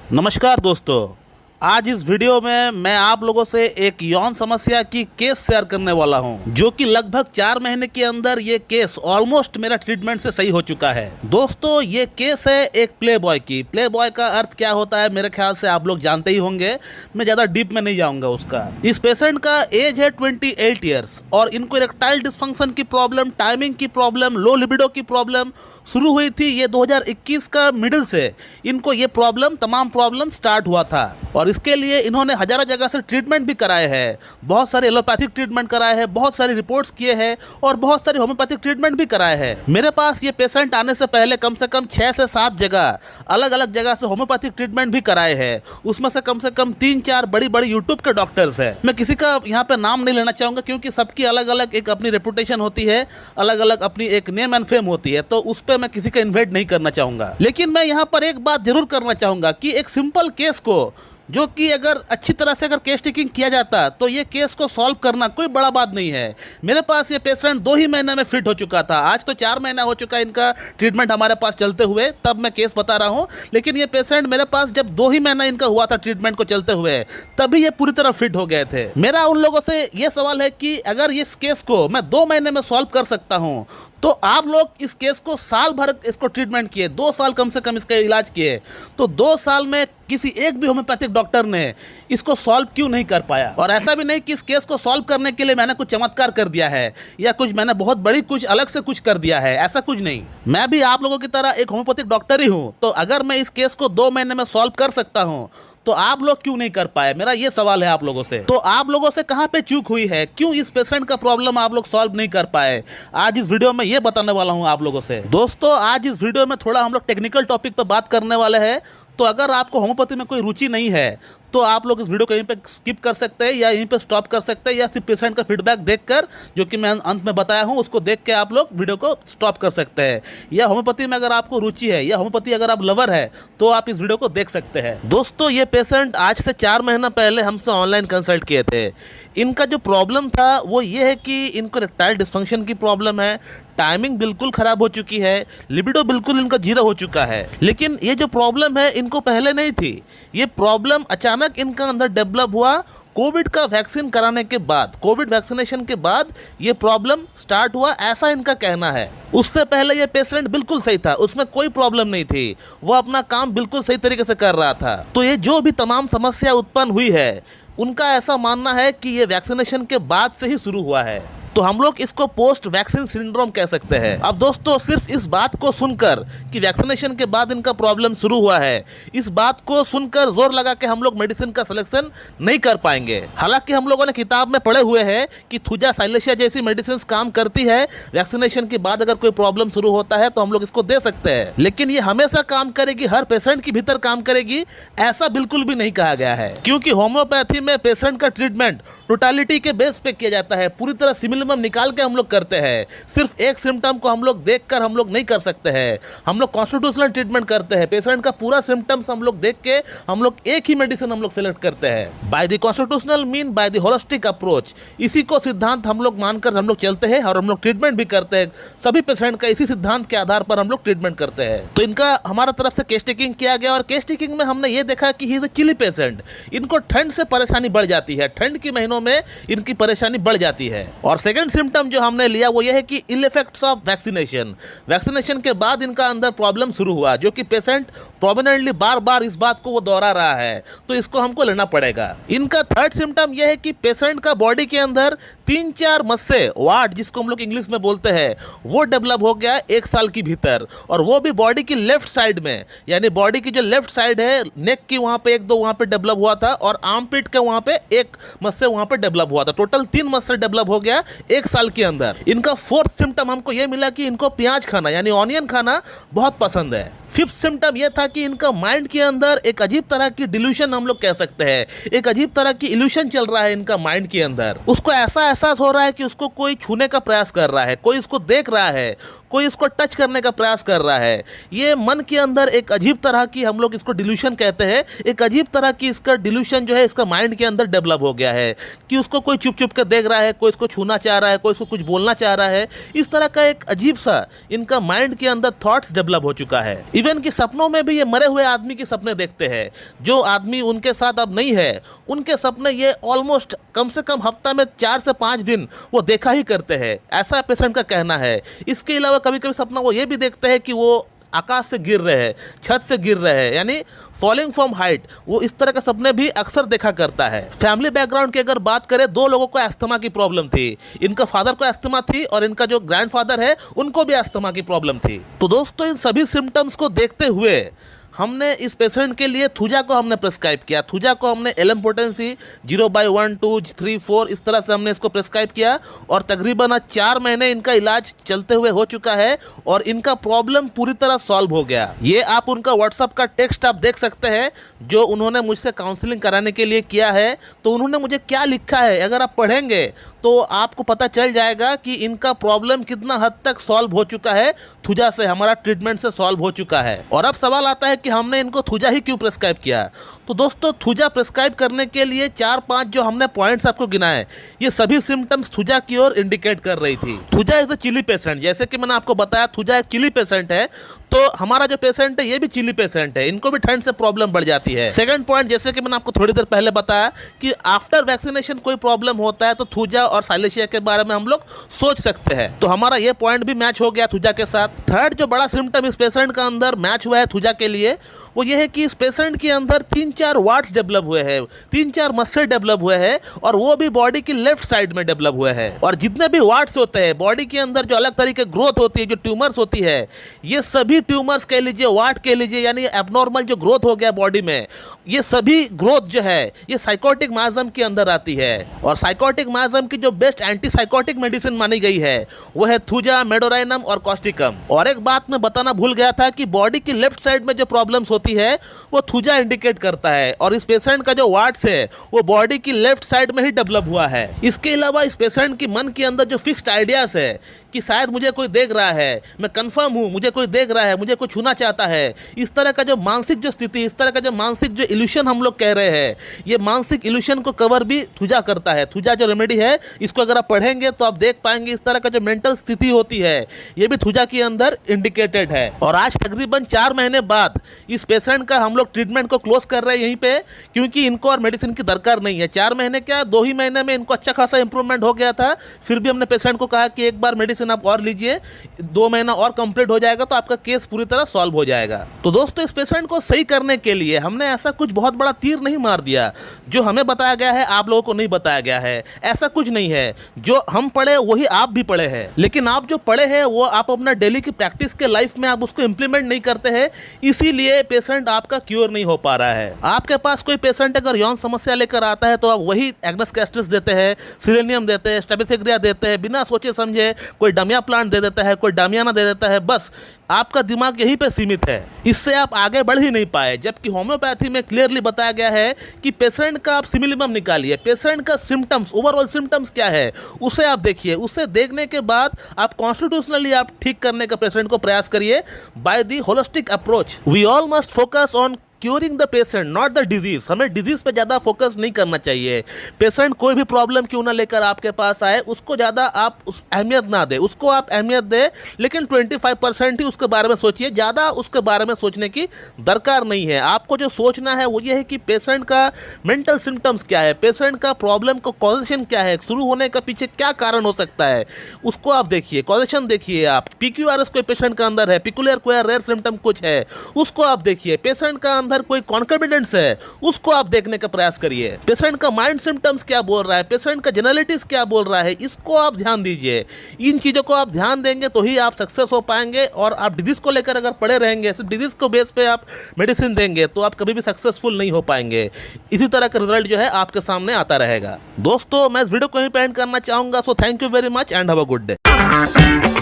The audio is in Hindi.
नमस्कार दोस्तों। आज इस वीडियो में मैं आप लोगों से एक यौन समस्या की केस शेयर करने वाला हूं, जो कि लगभग 4 महीने के अंदर ये केस ऑलमोस्ट मेरा ट्रीटमेंट से सही हो चुका है। दोस्तों, ये केस है एक प्ले बॉय की। प्ले बॉय का अर्थ क्या होता है मेरे ख्याल से आप लोग जानते ही होंगे, मैं ज़्यादा डीप में नहीं जाऊंगा उसका। इस पेशेंट का एज है 28 ईयर्स और इनको इरेक्टाइल डिस्फंक्शन की प्रॉब्लम, टाइमिंग की प्रॉब्लम, लो लिबिडो की प्रॉब्लम शुरू हुई थी। ये 2021 का मिडिल से इनको ये तमाम प्रॉब्लम स्टार्ट हुआ था और इसके लिए इन्होंने हजारों जगह से ट्रीटमेंट भी कराए हैं। बहुत सारे एलोपैथिक ट्रीटमेंट कराए हैं, बहुत सारी रिपोर्ट्स किए हैं और बहुत सारी होम्योपैथिक ट्रीटमेंट भी कराए हैं। मेरे पास ये पेशेंट आने से पहले कम से कम 6 से 7 जगह अलग अलग जगह से होम्योपैथिक ट्रीटमेंट भी कराए हैं। उसमें से कम 3-4 बड़ी बड़ी यूट्यूब के डॉक्टर्स हैं। मैं किसी का यहाँ पे नाम नहीं लेना चाहूँगा क्योंकि सबकी अलग अलग एक अपनी रेपुटेशन होती है, अलग अलग अपनी एक नेम एंड फेम होती है, तो उस पर मैं किसी का इन्वेट नहीं करना चाहूँगा। लेकिन मैं यहाँ पर एक बात जरूर करना चाहूँगा कि एक सिंपल केस को, जो कि अगर अच्छी तरह से अगर केस टेकिंग किया जाता तो ये केस को सॉल्व करना कोई बड़ा बात नहीं है। मेरे पास ये पेशेंट 2 ही महीने में फिट हो चुका था। आज तो 4 महीना हो चुका है इनका ट्रीटमेंट हमारे पास चलते हुए, तब मैं केस बता रहा हूँ। लेकिन ये पेशेंट मेरे पास जब 2 ही महीना इनका हुआ था ट्रीटमेंट को चलते हुए, तभी ये पूरी तरह फिट हो गए थे। मेरा उन लोगों से ये सवाल है कि अगर इस केस को मैं 2 महीने में सॉल्व कर सकता हूँ तो आप लोग इस केस को साल भर इसको ट्रीटमेंट किए, 2 साल कम से कम इसका इलाज किए, तो 2 साल में किसी एक भी होम्योपैथिक डॉक्टर ने इसको सॉल्व क्यों नहीं कर पाया। और ऐसा भी नहीं कि इस केस को सॉल्व करने के लिए मैंने कुछ चमत्कार कर दिया है या कुछ मैंने बहुत बड़ी कुछ अलग से कुछ कर दिया है, ऐसा कुछ नहीं। मैं भी आप लोगों की तरह एक होम्योपैथिक डॉक्टर ही हूँ। तो अगर मैं इस केस को 2 महीने में सॉल्व कर सकता हूँ तो आप लोग क्यों नहीं कर पाए, मेरा ये सवाल है आप लोगों से। तो आप लोगों से कहाँ पे चूक हुई है, क्यों इस पेशेंट का प्रॉब्लम आप लोग सॉल्व नहीं कर पाए, आज इस वीडियो में ये बताने वाला हूँ आप लोगों से। दोस्तों, आज इस वीडियो में थोड़ा हम लोग टेक्निकल टॉपिक पे बात करने वाले हैं, तो अगर आपको होम्योपैथी में कोई रुचि नहीं है तो आप लोग इस वीडियो को यहीं पे स्किप कर सकते हैं या यहीं पे स्टॉप कर सकते हैं, या सिर्फ पेशेंट का फीडबैक देखकर, जो कि मैं अंत में बताया हूं, उसको देख के आप लोग वीडियो को स्टॉप कर सकते हैं। या होम्योपैथी में अगर आपको रुचि है या होम्योपैथी अगर आप लवर है तो आप इस वीडियो को देख सकते हैं। दोस्तों, ये पेशेंट आज से 4 महीना पहले हमसे ऑनलाइन कंसल्ट किए थे। इनका जो प्रॉब्लम था वो ये है कि इनको इरेक्टाइल डिस्फंक्शन की प्रॉब्लम है, टाइमिंग बिल्कुल खराब हो चुकी है, लिबिडो बिल्कुल इनका 0 हो चुका है। लेकिन ये जो प्रॉब्लम है इनको पहले नहीं थी। ये प्रॉब्लम अचानक इनका अंदर डेवलप हुआ कोविड का वैक्सीन कराने के बाद, कोविड वैक्सीनेशन के बाद ये प्रॉब्लम स्टार्ट हुआ, ऐसा इनका कहना है। उससे पहले ये पेशेंट बिल्कुल सही था, उसमें कोई प्रॉब्लम नहीं थी, वो अपना काम बिल्कुल सही तरीके से कर रहा था। तो ये जो भी तमाम समस्या उत्पन्न हुई है, उनका ऐसा मानना है कि ये वैक्सीनेशन के बाद से ही शुरू हुआ है। तो हम लोग इसको पोस्ट वैक्सीन सिंड्रोम कह सकते हैं। अब दोस्तों, सिर्फ इस बात को सुनकर कि वैक्सीनेशन के बाद इनका प्रॉब्लम शुरू हुआ है, इस बात को सुनकर जोर लगा के हम लोग मेडिसिन का सिलेक्शन नहीं कर पाएंगे। हालांकि हम लोगों ने किताब में पढ़े हुए हैं कि थुजा साइलेशिया जैसी मेडिसिन काम करती है, वैक्सीनेशन के बाद अगर कोई प्रॉब्लम शुरू होता है तो हम लोग इसको दे सकते हैं। लेकिन ये हमेशा काम करेगी, हर पेशेंट के भीतर काम करेगी, ऐसा बिल्कुल भी नहीं कहा गया है। क्योंकि होम्योपैथी में पेशेंट का ट्रीटमेंट टोटालिटी के बेस पे किया जाता है, पूरी तरह सिमिलम निकाल के हम लोग करते हैं। सिर्फ एक सिम्टम को हम लोग देखकर हम लोग नहीं कर सकते हैं, हम लोग कॉन्स्टिट्यूशनल ट्रीटमेंट करते हैं। पेशेंट का पूरा सिम्टम्स हम लोग देख के हम लोग एक ही मेडिसिन हम लोग सेलेक्ट करते हैं, by the constitutional mean, bye the holistic approach. इसी को सिद्धांत हम लोग मानकर हम लोग चलते हैं और हम लोग ट्रीटमेंट भी करते हैं। सभी पेशेंट का इसी सिद्धांत के आधार पर हम लोग ट्रीटमेंट करते हैं। तो इनका हमारा तरफ से केस टेकिंग किया गया और केस टेकिंग में हमने ये देखा कि he is a chilly patient. इनको ठंड से परेशानी बढ़ जाती है, ठंड के महीनों में इनकी परेशानी बढ़ जाती है। और सेकंड सिम्टम जो हमने लिया वो ये है कि ill effects of vaccination. Vaccination के बाद इनका अंदर प्रॉब्लम शुरू हुआ, जो कि पेशेंट प्रोमिनेंटली बार बार इस बात को वो दोहरा रहा है, तो इसको हमको लेना पड़ेगा। इनका थर्ड सिम्टम यह है कि पेशेंट का बॉडी के अंदर 3-4 मस्से, वार्ड जिसको हम लोग इंग्लिश में बोलते हैं, वो डेवलप हो गया 1 साल के भीतर, और वो भी बॉडी की लेफ्ट साइड में, यानी बॉडी की जो लेफ्ट साइड है, नेक की वहां पे 1-2 वहां पे डेवलप हुआ था और आर्म पिट के वहां पे 1 मस्से वहां पे डेवलप हुआ था। टोटल 3 मस्से डेवलप हो गया 1 साल के अंदर। इनका फोर्थ सिम्टम हमको ये मिला कि इनको प्याज खाना यानी ऑनियन खाना बहुत पसंद है। फिफ्थ सिम्टम यह था कि इनका माइंड के अंदर एक अजीब तरह की डिल्यूशन हम लोग कह सकते हैं, एक अजीब तरह की इल्यूशन चल रहा है इनका माइंड के अंदर। उसको ऐसा एहसास हो रहा है कि उसको कोई छूने का प्रयास कर रहा है, कोई उसको देख रहा है, कोई इसको टच करने का प्रयास कर रहा है। ये मन के अंदर एक अजीब तरह की, हम लोग इसको डिल्यूशन कहते हैं, एक अजीब तरह की इसका डिल्यूशन जो है इसका माइंड के अंदर डेवलप हो गया है कि उसको कोई चुप चुप कर देख रहा है, कोई इसको छूना चाह रहा है, कोई इसको कुछ बोलना चाह रहा है। इस तरह का एक अजीब सा इनका माइंड के अंदर थॉट्स डेवलप हो चुका है। इवन कि सपनों में भी ये मरे हुए आदमी के सपने देखते हैं। जो आदमी उनके साथ अब नहीं है, उनके सपने ये ऑलमोस्ट कम से कम हफ्ता में 4 से 5 दिन वो देखा ही करते हैं, ऐसा पेशेंट का कहना है। इसके अलावा कभी कभी सपना वो ये भी देखते हैं कि वो आकाश से गिर रहे हैं, छत से गिर रहे हैं, यानी फॉलिंग फ्रॉम हाइट। वो इस तरह के सपने भी अक्सर देखा करता है। फैमिली बैकग्राउंड की अगर बात करें, 2 लोगों को अस्थमा की प्रॉब्लम थी। इनका फादर को अस्थमा थी और इनका जो ग्रैंडफादर है उनको भी अस्थमा की प्रॉब्लम थी। तो दोस्तों, इन सभी सिम्टम्स को देखते हुए हमने इस पेशेंट के लिए थुजा को हमने प्रेस्क्राइब किया। थुजा को हमने एलएम पोटेंसी 0/1, 2, 3, 4 इस तरह से हमने इसको प्रेस्क्राइब किया और तकरीबन 4 महीने इनका इलाज चलते हुए हो चुका है और इनका प्रॉब्लम पूरी तरह सॉल्व हो गया। ये आप उनका व्हाट्सएप का टेक्स्ट आप देख सकते हैं जो उन्होंने मुझसे काउंसलिंग कराने के लिए किया है। तो उन्होंने मुझे क्या लिखा है, अगर आप पढ़ेंगे तो आपको पता चल जाएगा कि इनका प्रॉब्लम कितना हद तक सॉल्व हो चुका है। थुजा से, हमारा ट्रीटमेंट से सॉल्व हो चुका है। और अब सवाल आता है कि हमने इनको थुजा ही क्यों प्रेस्क्राइब किया। तो दोस्तों, थुजा प्रेस्क्राइब करने के लिए 4-5 जो हमने पॉइंट्स आपको गिनाए, ये सभी सिम्टम्स थुजा की ओर इंडिकेट कर रही थी। Thuja is a chilly patient, जैसे कि मैंने आपको बताया थुजा एक चिली पेशेंट है। तो हमारा जो पेशेंट है ये भी चिली पेशेंट है, इनको भी ठंड से प्रॉब्लम बढ़ जाती है। सेकंड पॉइंट, जैसे कि मैंने आपको थोड़ी देर पहले बताया कि आफ्टर वैक्सीनेशन कोई प्रॉब्लम होता है तो थुजा और साइलेशिया के बारे में हम लोग सोच सकते हैं। तो हमारा ये पॉइंट भी मैच हो गया थुजा के साथ। थर्ड जो बड़ा सिम्टम इस पेशेंट का अंदर मैच हुआ है थुजा के लिए, वो ये है कि इस पेशेंट के अंदर 3-4 वाट्स डेवलप हुए हैं, 3-4 मसल डेवलप हुए हैं और वो भी बॉडी की लेफ्ट साइड में डेवलप हुए हैं। और जितने भी वाट्स होते हैं बॉडी के अंदर, जो अलग तरीके ग्रोथ होती है, जो ट्यूमर्स होती है, ये सभी ट्यूमर्स कह लीजिए, वाट कह लीजिए, यानी एबनॉर्मल जो ग्रोथ हो गया बॉडी में, ये सभी ग्रोथ जो है ये साइकोटिक माइज्म के अंदर आती है। और साइकोटिक माइज्म की जो बेस्ट एंटीसाइकोटिक मेडिसिन मानी गई है वो है थुजा, मेडोराइनम और कॉस्टिकम। और एक बात मैं बताना भूल गया था कि बॉडी की लेफ्ट साइड में जो प्रॉब्लम्स होती है वो थुजा इंडिकेट करता है और इस पेशेंट का जो वाट्स है वो बॉडी की लेफ्ट साइड में ही डेवलप हुआ है। इसके अलावा इस पेशेंट की मन के अंदर जो फिक्स्ड आइडियाज है कि शायद मुझे कोई देख रहा है, मैं कंफर्म हूँ, मुझे कोई देख रहा है, मुझे कोई छूना चाहता है, इस तरह का जो मानसिक जो स्थिति, इस तरह का जो मानसिक जो इल्यूशन हम लोग कह रहे हैं, ये मानसिक इल्यूशन को कवर भी थुजा करता है। थुजा जो रेमेडी है, इसको अगर आप पढ़ेंगे तो आप देख पाएंगे इस तरह का जो मेंटल स्थिति होती है ये भी थुजा के अंदर इंडिकेटेड है। और आज तकरीबन 4 महीने बाद इस पेशेंट का हम लोग ट्रीटमेंट को क्लोज कर रहे हैं यहीं पे, क्योंकि इनको और मेडिसिन की दरकार नहीं है। 4 महीने क्या, 2 ही महीने में इनको अच्छा खासा इंप्रूवमेंट हो गया था। फिर भी हमने पेशेंट को कहा कि एक बार मेडिसिन आप और लीजिए, 2 महीना और कंप्लीट हो जाएगा तो आपका केस पूरी तरह सॉल्व हो जाएगा। तो दोस्तों, इस पेशेंट को सही करने के लिए हमने ऐसा कुछ बहुत बड़ा तीर नहीं मार दिया। जो हमें बताया गया है आप लोगों को नहीं बताया गया है, ऐसा कुछ नहीं है। जो हम पढ़े वही आप भी पढ़े हैं, लेकिन आप जो पढ़े हैं वो आप अपना डेली की प्रैक्टिस के लाइफ में आप उसको इंप्लीमेंट नहीं करते हैं, इसीलिए पेशेंट आपका क्योर नहीं हो पा रहा है। आपके पास कोई पेशेंट अगर यौन समस्या लेकर आता है तो आप वही एग्नेस कैस्ट्रिस देते हैं, सिलेनियम देते हैं, स्टेबिसिग्रिया देते हैं, बिना सोचे समझे कोई डमिया प्लांट दे देता है, कोई डामियाना दे देता है। बस आपका दिमाग यहीं पे सीमित है, इससे आप आगे बढ़ ही नहीं पाए। जबकि होम्योपैथी में क्लियरली बताया गया है कि पेशेंट का आप सिमिलिमम निकालिए, पेशेंट का सिम्टम्स, ओवरऑल सिम्टम्स क्या है उसे आप देखिए, उसे देखने के बाद आप कॉन्स्टिट्यूशनली आप ठीक करने का पेशेंट को प्रयास करिए by the holistic approach. We all must focus on curing the patient, not the disease. हमें डिजीज पे ज़्यादा फोकस नहीं करना चाहिए। पेशेंट कोई भी प्रॉब्लम क्यों ना लेकर आपके पास आए, उसको ज़्यादा आप उस अहमियत ना दें, उसको आप अहमियत दें, लेकिन 25% ही उसके बारे में सोचिए, ज़्यादा उसके बारे में सोचने की दरकार नहीं है। आपको जो सोचना है वो ये है कि पेशेंट का मेंटल सिम्टम्स क्या है, पेशेंट का प्रॉब्लम का कॉजेशन क्या है, शुरू होने का पीछे क्या कारण हो सकता है, उसको आप देखिए, कॉजेशन देखिए। आप PQRS कोई पेशेंट का अंदर है, पिकुलियर क्वेयर रेयर सिम्टम कुछ है, उसको आप देखिए। पेशेंट का अंदर कोई कॉन्फिडेंस है, उसको आप देखने का प्रयास करिए। पेशेंट का माइंड सिम्टम्स क्या बोल रहा है, पेशेंट का जनरलिटीज क्या बोल रहा है, इसको आप ध्यान दीजिए। इन चीज़ों को आप ध्यान देंगे तो ही आप सक्सेस हो पाएंगे। और आप डिजीज को लेकर अगर पड़े रहेंगे, सिर्फ डिजीज को बेस पे आप मेडिसिन देंगे तो आप कभी भी सक्सेसफुल नहीं हो पाएंगे। इसी तरह का रिजल्ट जो है आपके सामने आता रहेगा। दोस्तों, मैं इस वीडियो को यहीं पे एंड करना चाहूंगा। So thank you very much and have a good day.